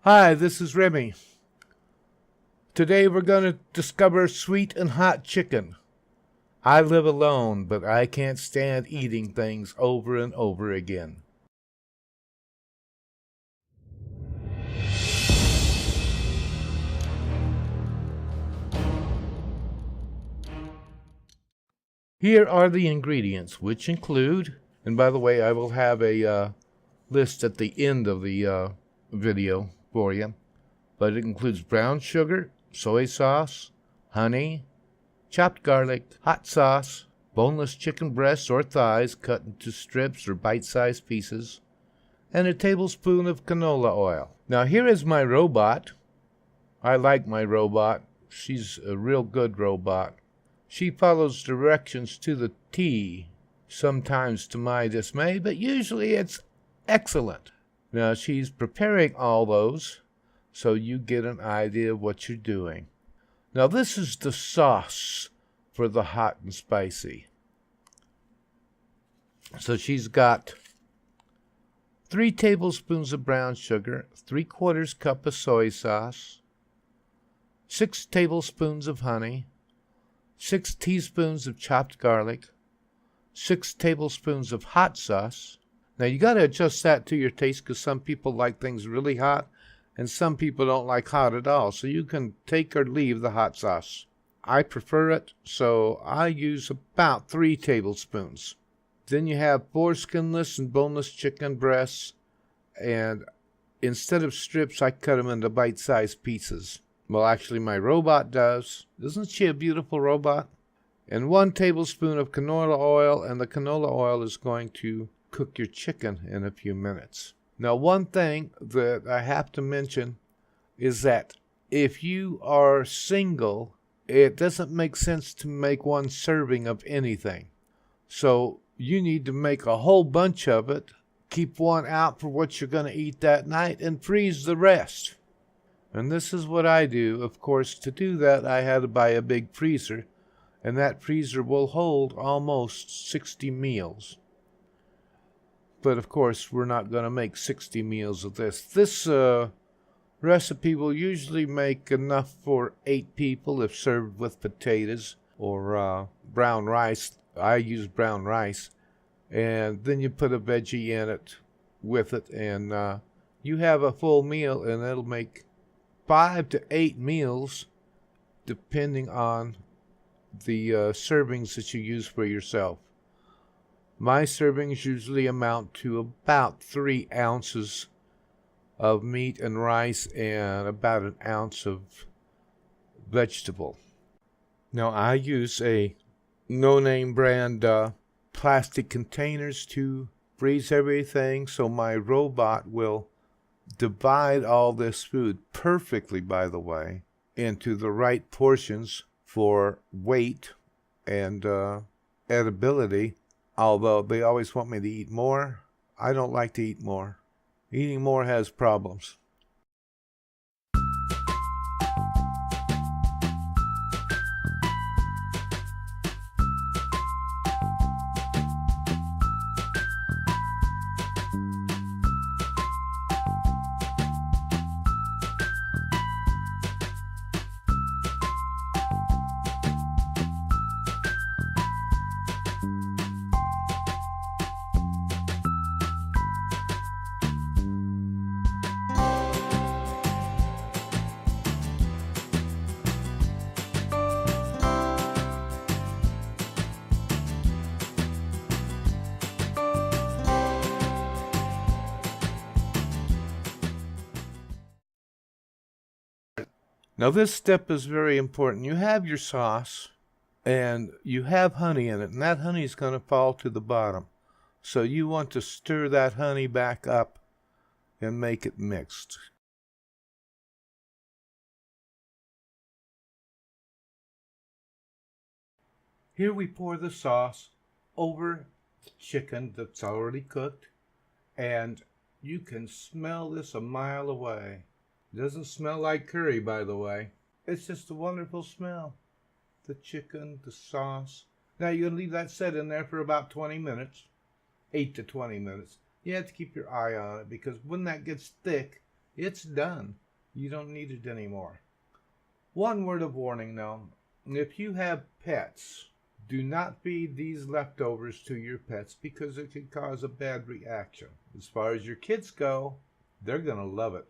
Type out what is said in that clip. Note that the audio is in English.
Hi, this is Remy. Today we're going to discover sweet and hot chicken. I live alone, but I can't stand eating things over and over again. Here are the ingredients, which include, and by the way, I will have a list at the end of the video for you, but it includes brown sugar, soy sauce, honey, chopped garlic, hot sauce, boneless chicken breasts or thighs cut into strips or bite-sized pieces, and a tablespoon of canola oil. Now here is my robot. I like my robot. She's a real good robot. She follows directions to the T, sometimes to my dismay, but usually it's excellent. Now she's preparing all those so you get an idea of what you're doing. Now this is the sauce for the hot and spicy. So she's got 3 tablespoons of brown sugar, 3/4 cup of soy sauce, 6 tablespoons of honey, 6 teaspoons of chopped garlic, 6 tablespoons of hot sauce. Now you got to adjust that to your taste because some people like things really hot and some people don't like hot at all. So you can take or leave the hot sauce. I prefer it, so I use about 3 tablespoons. Then you have 4 skinless and boneless chicken breasts, and instead of strips, I cut them into bite-sized pieces. Well, actually, my robot does. Isn't she a beautiful robot? And 1 tablespoon of canola oil, and the canola oil is going to cook your chicken in a few minutes. Now, one thing that I have to mention is that if you are single, it doesn't make sense to make 1 serving of anything. So you need to make a whole bunch of it, keep 1 out for what you're going to eat that night, and freeze the rest. And this is what I do. Of course, to do that, I had to buy a big freezer, and that freezer will hold almost 60 meals. But of course, we're not going to make 60 meals of this. This recipe will usually make enough for 8 people if served with potatoes or brown rice. I use brown rice. And then you put a veggie in it with it, and you have a full meal, and it'll make 5 to 8 meals depending on the servings that you use for yourself. My servings usually amount to about 3 ounces of meat and rice and about 1 ounce of vegetable. Now I use a no-name brand plastic containers to freeze everything, so my robot will divide all this food perfectly, by the way, into the right portions for weight and edibility. Although they always want me to eat more, I don't like to eat more. Eating more has problems. Now this step is very important. You have your sauce and you have honey in it, and that honey is going to fall to the bottom. So you want to stir that honey back up and make it mixed. Here we pour the sauce over the chicken that's already cooked, and you can smell this a mile away. It doesn't smell like curry, by the way. It's just a wonderful smell. The chicken, the sauce. Now you're going to leave that set in there for about 20 minutes. 8 to 20 minutes. You have to keep your eye on it because when that gets thick, It's done. You don't need it anymore. One word of warning though. If you have pets, do not feed these leftovers to your pets because it could cause a bad reaction. As far as your kids go, they're going to love it.